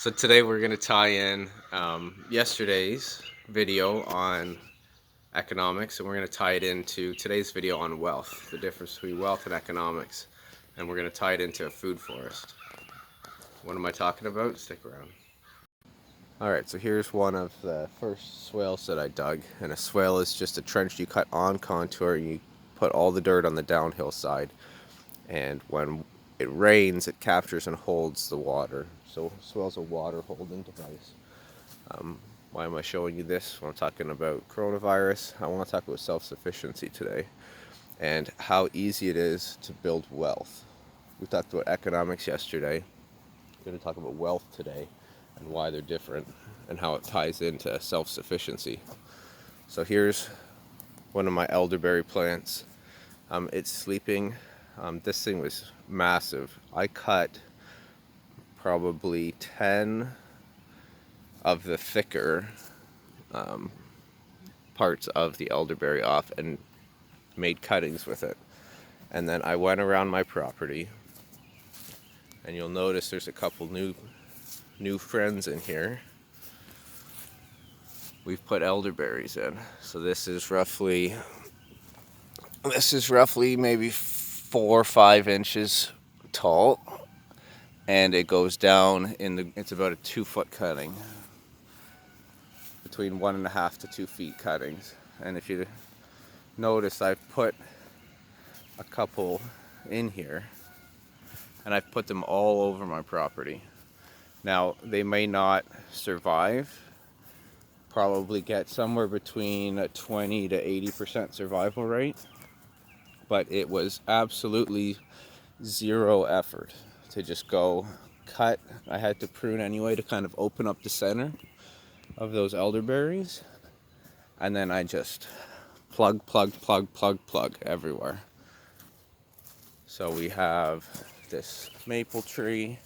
So today we're going to tie in yesterday's video on economics, and we're going to tie it into today's video on wealth, the difference between wealth and economics, and we're going to tie it into a food forest. What am I talking about? Stick around. Alright, so here's one of the first swales that I dug, and a swale is just a trench you cut on contour and you put all the dirt on the downhill side, and when it rains it captures and holds the water. So swale's a water holding device. Why am I showing you this? When I'm talking about coronavirus, I want to talk about self-sufficiency today and how easy it is to build wealth. We talked about economics yesterday. We're going to talk about wealth today and why they're different and how it ties into self-sufficiency. So here's one of my elderberry plants. It's sleeping. This thing was massive. I cut probably 10 of the thicker parts of the elderberry off and made cuttings with it. And then I went around my property, and you'll notice there's a couple new friends in here. We've put elderberries in. So this is roughly maybe 4 or 5 inches tall, and it goes down it's about a 2-foot cutting, between 1.5 to 2 feet cuttings. And if you notice, I've put a couple in here, and I've put them all over my property. Now, they may not survive, probably get somewhere between a 20 to 80% survival rate, but it was absolutely zero effort to just go cut. I had to prune anyway to kind of open up the center of those elderberries, and then I just plug everywhere. So we have this maple tree,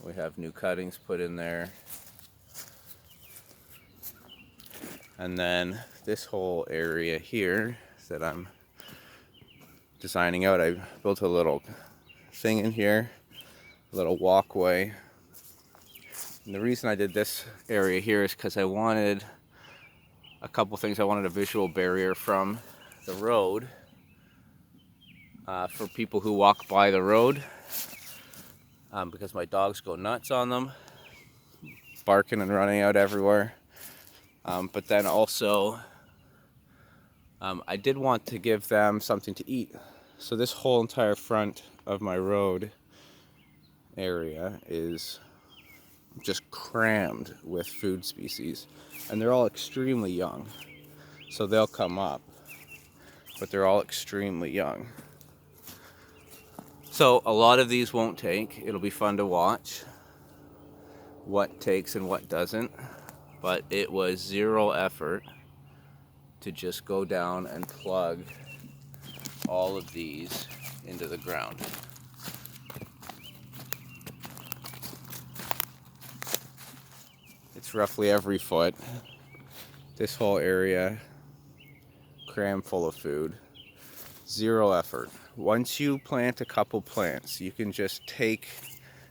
we have new cuttings put in there, and then this whole area here that I'm designing out, I built a little thing in here, a little walkway. And the reason I did this area here is because I wanted a couple things. I wanted a visual barrier from the road for people who walk by the road, because my dogs go nuts on them, barking and running out everywhere. But then also I did want to give them something to eat. So this whole entire front of my road area is just crammed with food species, and they're all extremely young. So they'll come up, but they're all extremely young. So a lot of these won't take. It'll be fun to watch what takes and what doesn't, but it was zero effort to just go down and plug all of these into the ground. It's roughly every foot. This whole area crammed full of food. Zero effort. Once you plant a couple plants, you can just take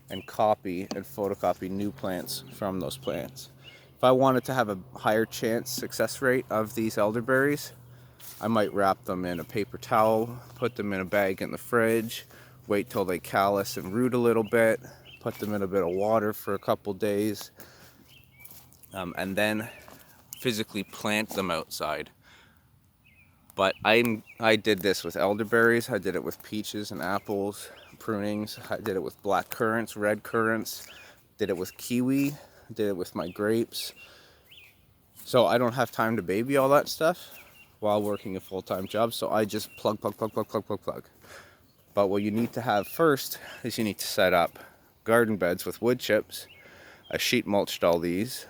and copy and photocopy new plants from those plants. If I wanted to have a higher chance success rate of these elderberries, I might wrap them in a paper towel, put them in a bag in the fridge, wait till they callus and root a little bit, put them in a bit of water for a couple days, and then physically plant them outside. But I did this with elderberries, I did it with peaches and apples, prunings, I did it with black currants, red currants, did it with kiwi, did it with my grapes. So I don't have time to baby all that stuff while working a full-time job, so I just plug. But what you need to have first is you need to set up garden beds with wood chips. I sheet mulched all these.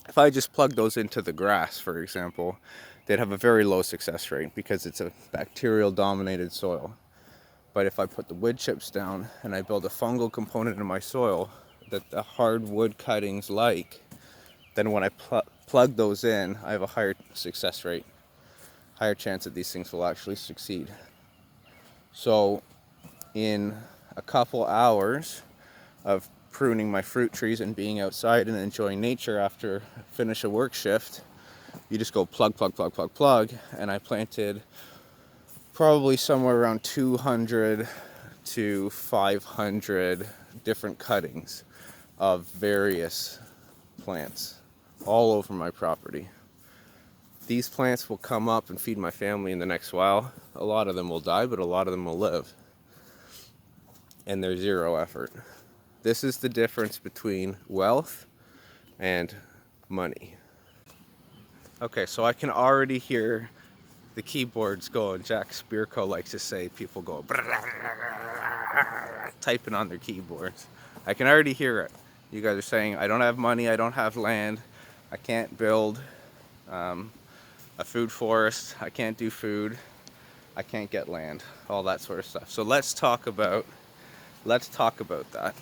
If I just plug those into the grass, for example, they'd have a very low success rate because it's a bacterial dominated soil. But if I put the wood chips down and I build a fungal component in my soil that the hard wood cuttings like, then when I plug those in, I have a higher success rate, higher chance that these things will actually succeed. So in a couple hours of pruning my fruit trees and being outside and enjoying nature after finish a work shift, you just go plug, plug, plug, plug, plug. And I planted probably somewhere around 200 to 500 different cuttings of various plants all over my property. These plants will come up and feed my family in the next while. A lot of them will die, but a lot of them will live. And they're zero effort. This is the difference between wealth and money. Okay, so I can already hear the keyboards going. Jack Spirko likes to say people go typing on their keyboards. I can already hear it. You guys are saying, I don't have money, I don't have land, I can't build a food forest, I can't do food, I can't get land, all that sort of stuff. So let's talk about that.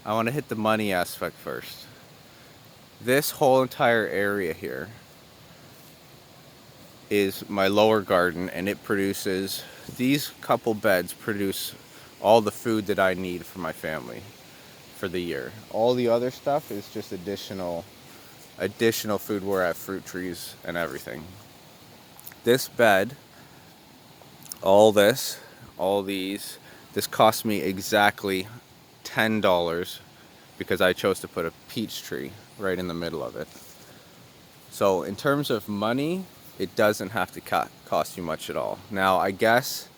I want to hit the money aspect first. This whole entire area here is my lower garden, and it produces, these couple beds produce all the food that I need for my family for the year. All the other stuff is just additional food where I have fruit trees and everything. This bed, all these, this cost me exactly $10 because I chose to put a peach tree right in the middle of it. So in terms of money, it doesn't have to cost you much at all. Now, I guess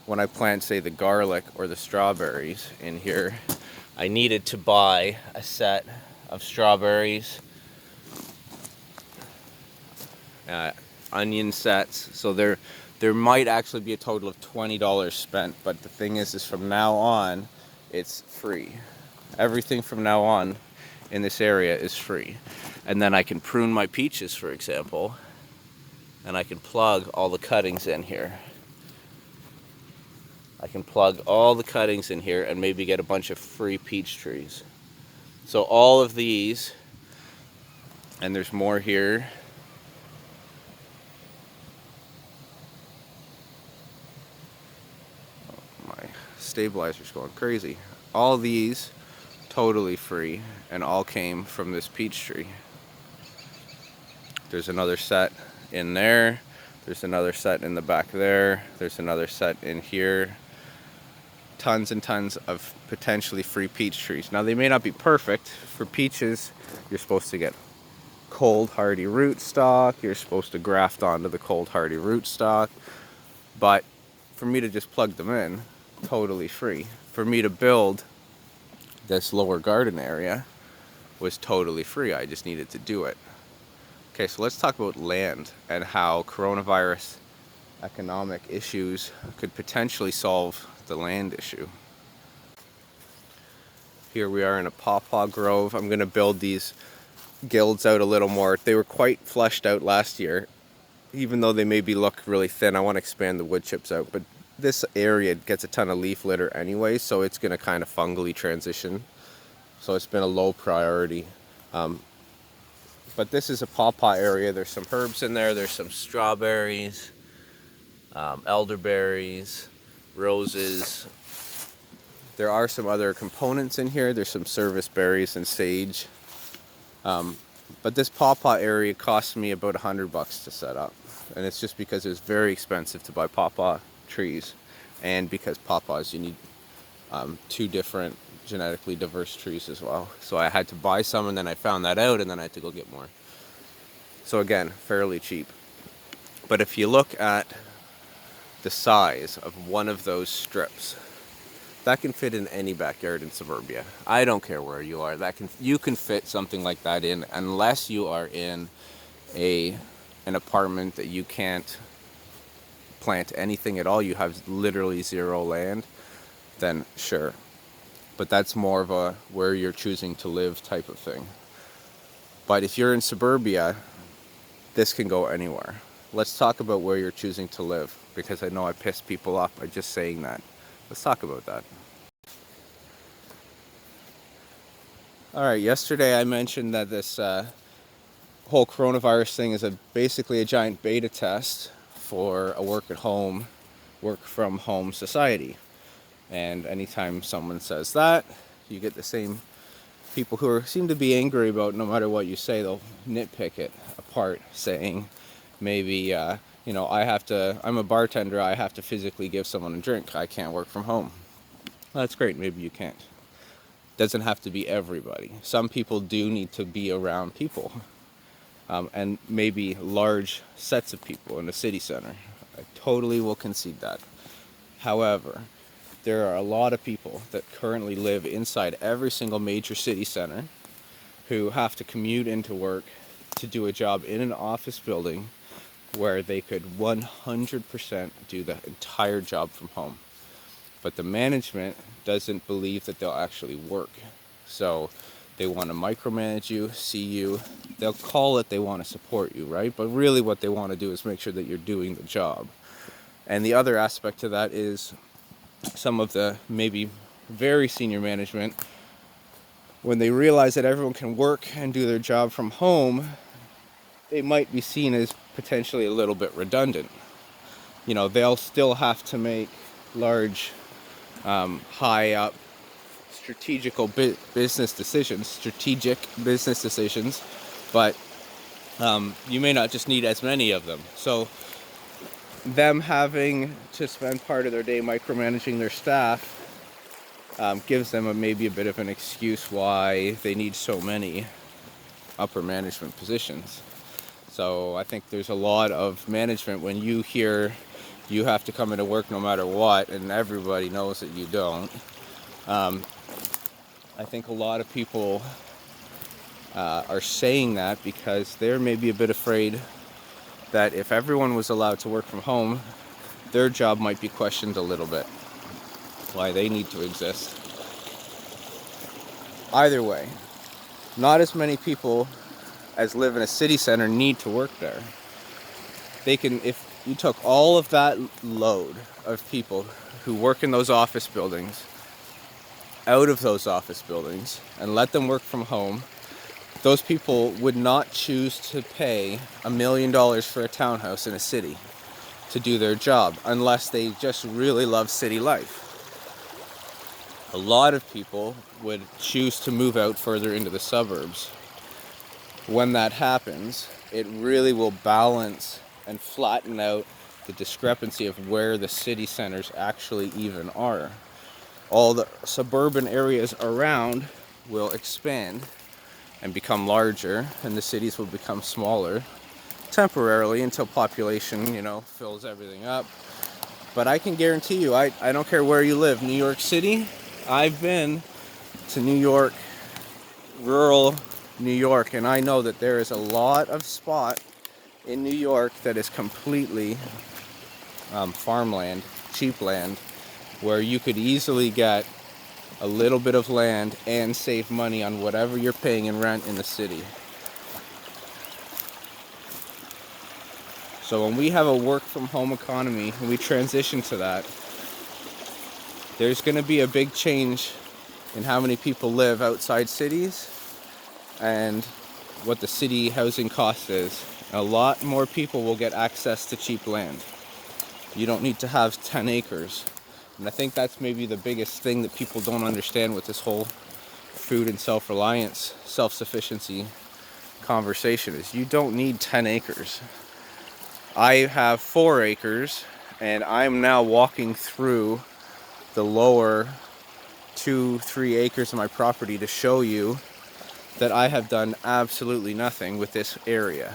when I plant, say, the garlic or the strawberries in here, I needed to buy a set of strawberries, onion sets. So there might actually be a total of $20 spent, but the thing is from now on, it's free. Everything from now on in this area is free. And then I can prune my peaches, for example, and I can plug all the cuttings in here. I can plug all the cuttings in here and maybe get a bunch of free peach trees. So all of these, and there's more here. Oh, my stabilizer's going crazy. All these totally free and all came from this peach tree. There's another set in there. There's another set in the back there. There's another set in here. Tons and tons of potentially free peach trees. Now, they may not be perfect. For peaches, you're supposed to get cold hardy rootstock. You're supposed to graft onto the cold hardy rootstock. But for me to just plug them in, totally free. For me to build this lower garden area was totally free. I just needed to do it. Okay, so let's talk about land and how coronavirus economic issues could potentially solve the land issue. Here we are in a pawpaw grove. I'm going to build these guilds out a little more. They were quite fleshed out last year. Even though they maybe look really thin, I want to expand the wood chips out. But this area gets a ton of leaf litter anyway, so it's going to kind of fungally transition. So it's been a low priority. But this is a pawpaw area. There's some herbs in there. There's some strawberries, elderberries, roses. There are some other components in here. There's some service berries and sage. But this pawpaw area cost me about $100 to set up. And it's just because it was very expensive to buy pawpaw trees. And because pawpaws, you need 2 different genetically diverse trees as well. So I had to buy some, and then I found that out, and then I had to go get more. So again, fairly cheap. But if you look at the size of one of those strips, that can fit in any backyard in suburbia. I don't care where you are. You can fit something like that in, unless you are in an apartment that you can't plant anything at all. You have literally zero land. Then sure. But that's more of a where you're choosing to live type of thing. But if you're in suburbia, this can go anywhere. Let's talk about where you're choosing to live, because I know I piss people off by just saying that. Let's talk about that. Alright, yesterday I mentioned that this whole coronavirus thing is basically a giant beta test for a work from home society. And anytime someone says that, you get the same people who seem to be angry about no matter what you say. They'll nitpick it apart, saying maybe, I'm a bartender, I have to physically give someone a drink. I can't work from home. Well, that's great, maybe you can't. Doesn't have to be everybody. Some people do need to be around people, and maybe large sets of people in a city center. I totally will concede that. However, there are a lot of people that currently live inside every single major city center who have to commute into work to do a job in an office building where they could 100% do the entire job from home. But the management doesn't believe that they'll actually work. So they want to micromanage you, see you. They'll call it they want to support you, right? But really what they want to do is make sure that you're doing the job. And the other aspect to that is some of the maybe very senior management, when they realize that everyone can work and do their job from home, they might be seen as potentially a little bit redundant. They'll still have to make large, high up strategic business decisions, but you may not just need as many of them. So them having to spend part of their day micromanaging their staff gives them maybe a bit of an excuse why they need so many upper management positions. So I think there's a lot of management when you hear you have to come into work no matter what, and everybody knows that you don't. I think a lot of people are saying that because they're maybe a bit afraid that if everyone was allowed to work from home, their job might be questioned a little bit, why they need to exist. Either way, not as many people as live in a city center need to work there. If you took all of that load of people who work in those office buildings out of those office buildings and let them work from home, those people would not choose to pay $1 million for a townhouse in a city to do their job unless they just really love city life. A lot of people would choose to move out further into the suburbs. When that happens, it really will balance and flatten out the discrepancy of where the city centers actually even are. All the suburban areas around will expand and become larger, and the cities will become smaller temporarily until population, fills everything up. But I can guarantee you, I don't care where you live, New York City, I've been to New York, rural New York, and I know that there is a lot of spot in New York that is completely farmland, cheap land, where you could easily get a little bit of land and save money on whatever you're paying in rent in the city. So when we have a work from home economy and we transition to that, there's going to be a big change in how many people live outside cities and what the city housing cost is. A lot more people will get access to cheap land. You don't need to have 10 acres. And I think that's maybe the biggest thing that people don't understand with this whole food and self-reliance, self-sufficiency conversation is you don't need 10 acres. I have 4 acres, and I'm now walking through the lower 2-3 acres of my property to show you that I have done absolutely nothing with this area.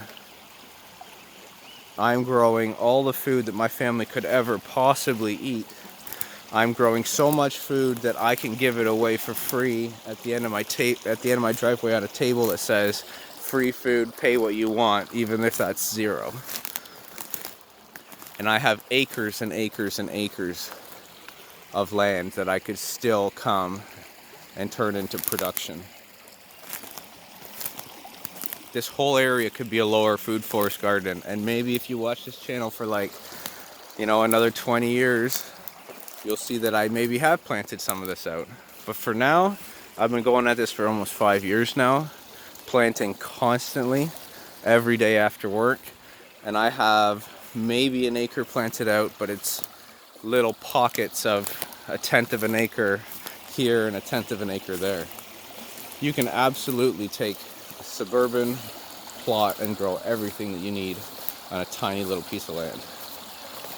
I'm growing all the food that my family could ever possibly eat. I'm growing so much food that I can give it away for free at the end of my driveway on a table that says free food, pay what you want, even if that's zero. And I have acres and acres and acres of land that I could still come and turn into production. This whole area could be a lower food forest garden, and maybe if you watch this channel for another 20 years, you'll see that I maybe have planted some of this out. But for now, I've been going at this for almost 5 years now, planting constantly every day after work, and I have maybe an acre planted out, but it's little pockets of a tenth of an acre here and a tenth of an acre there. You can absolutely take a suburban plot and grow everything that you need on a tiny little piece of land.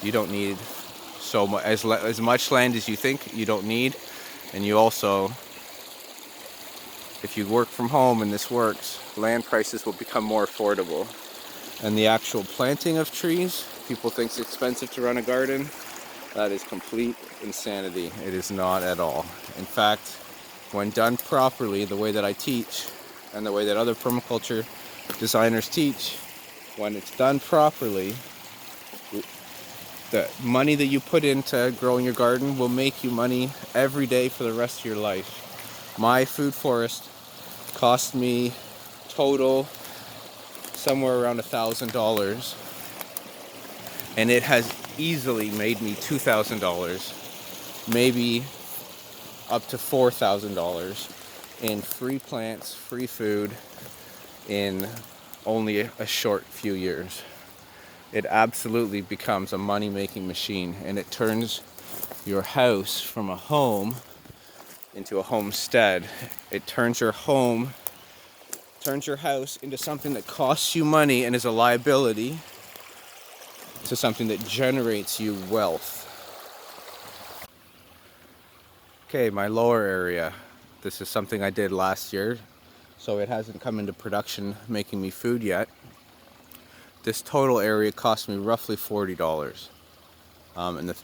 You don't need so much as much land as you think you don't need, and you also, if you work from home and this works, land prices will become more affordable. And the actual planting of trees, people think it's expensive to run a garden. That is complete insanity. It is not at all. In fact, when done properly, the way that I teach and the way that other permaculture designers teach, when it's done properly, the money that you put into growing your garden will make you money every day for the rest of your life. My food forest cost me total somewhere around $1,000, and it has easily made me $2,000, maybe up to $4,000 in free plants, free food in only a short few years. It absolutely becomes a money-making machine, and it turns your house from a home into a homestead. It turns your house into something that costs you money and is a liability to something that generates you wealth. Okay, my lower area. This is something I did last year, so it hasn't come into production making me food yet. This total area cost me roughly $40. And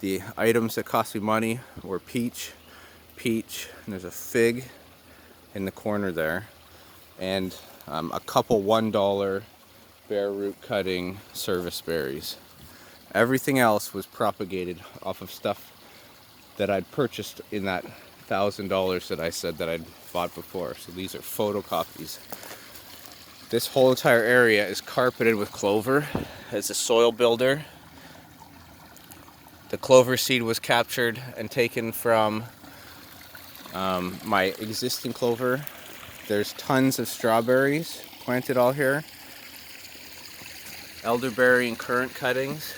the items that cost me money were peach, and there's a fig in the corner there, and a couple $1 bare root cutting service berries. Everything else was propagated off of stuff that I'd purchased in that $1,000 that I said that I'd bought before. So these are photocopies. This whole entire area is carpeted with clover as a soil builder. The clover seed was captured and taken from my existing clover. There's tons of strawberries planted all here. Elderberry and currant cuttings.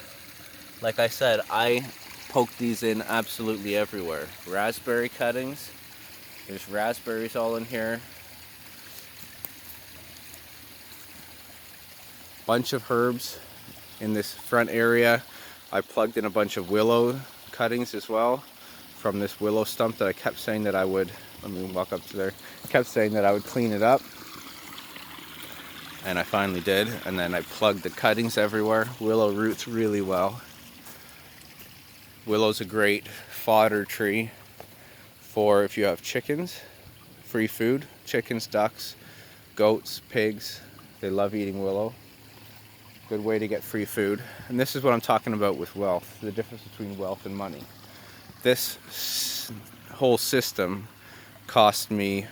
Like I said, I poked these in absolutely everywhere. Raspberry cuttings. There's raspberries all in here. Bunch of herbs in this front area. I plugged in a bunch of willow cuttings as well from this willow stump that I kept saying that I would, let me walk up to there, kept saying that I would clean it up, and I finally did. And then I plugged the cuttings everywhere. Willow roots really well. Willow's a great fodder tree for if you have chickens, free food, chickens, ducks, goats, pigs, they love eating willow. Good way to get free food. And this is what I'm talking about with wealth, the difference between wealth and money. This whole system cost me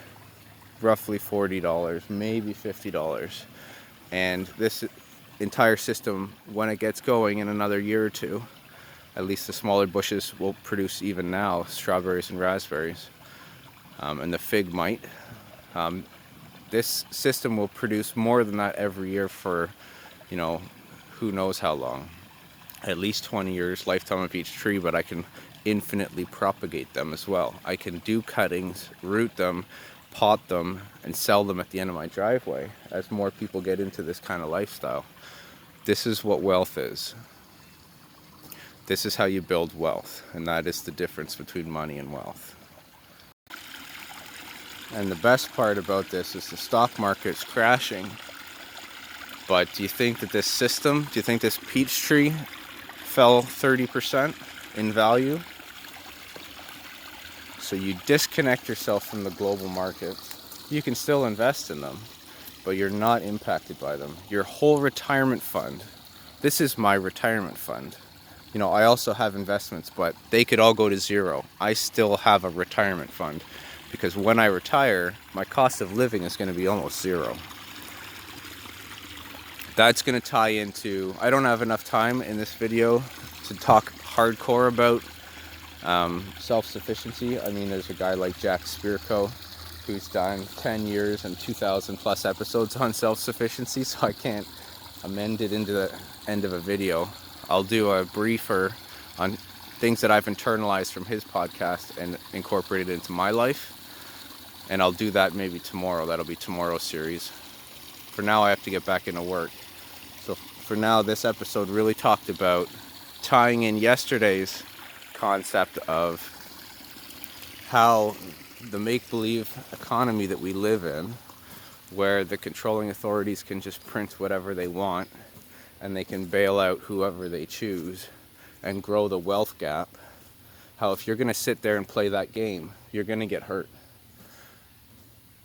roughly $40, maybe $50. And this entire system, when it gets going in another year or two, at least the smaller bushes will produce even now strawberries and raspberries, and the fig might. This system will produce more than that every year for, who knows how long. At least 20 years, lifetime of each tree, but I can infinitely propagate them as well. I can do cuttings, root them, pot them, and sell them at the end of my driveway as more people get into this kind of lifestyle. This is what wealth is. This is how you build wealth, and that is the difference between money and wealth. And the best part about this is the stock market's crashing. But do you think that this system, do you think this peach tree fell 30% in value? So you disconnect yourself from the global markets. You can still invest in them, but you're not impacted by them. Your whole retirement fund, this is my retirement fund. I also have investments, but they could all go to zero. I still have a retirement fund because when I retire, my cost of living is going to be almost zero. That's going to tie into, I don't have enough time in this video to talk hardcore about self-sufficiency. I mean, there's a guy like Jack Spirko who's done 10 years and 2,000 plus episodes on self-sufficiency, so I can't amend it into the end of a video. I'll do a briefer on things that I've internalized from his podcast and incorporated into my life. And I'll do that maybe tomorrow. That'll be tomorrow's series. For now, I have to get back into work. So for now, this episode really talked about tying in yesterday's concept of how the make-believe economy that we live in, where the controlling authorities can just print whatever they want and they can bail out whoever they choose and grow the wealth gap, how if you're going to sit there and play that game, you're going to get hurt.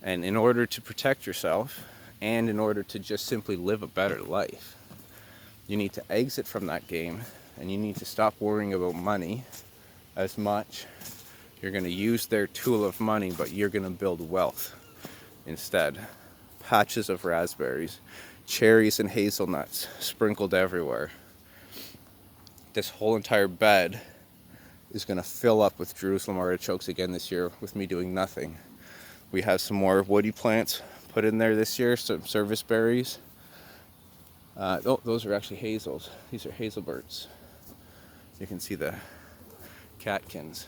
And in order to protect yourself, and in order to just simply live a better life, you need to exit from that game, and you need to stop worrying about money as much. You're going to use their tool of money, but you're going to build wealth instead. Patches of raspberries, cherries and hazelnuts sprinkled everywhere. This whole entire bed is going to fill up with Jerusalem artichokes again this year with me doing nothing. We have some more woody plants put in there this year, some service berries. Those are actually hazels. These are hazelberts. You can see the catkins.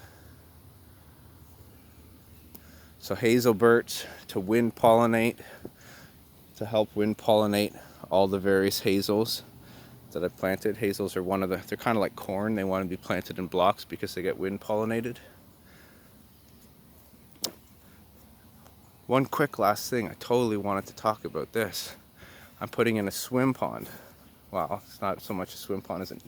So hazelberts to wind pollinate, to help wind pollinate all the various hazels that I planted. Hazels are they're kind of like corn. They want to be planted in blocks because they get wind pollinated. One quick last thing, I totally wanted to talk about this. I'm putting in a swim pond. Well, it's not so much a swim pond as an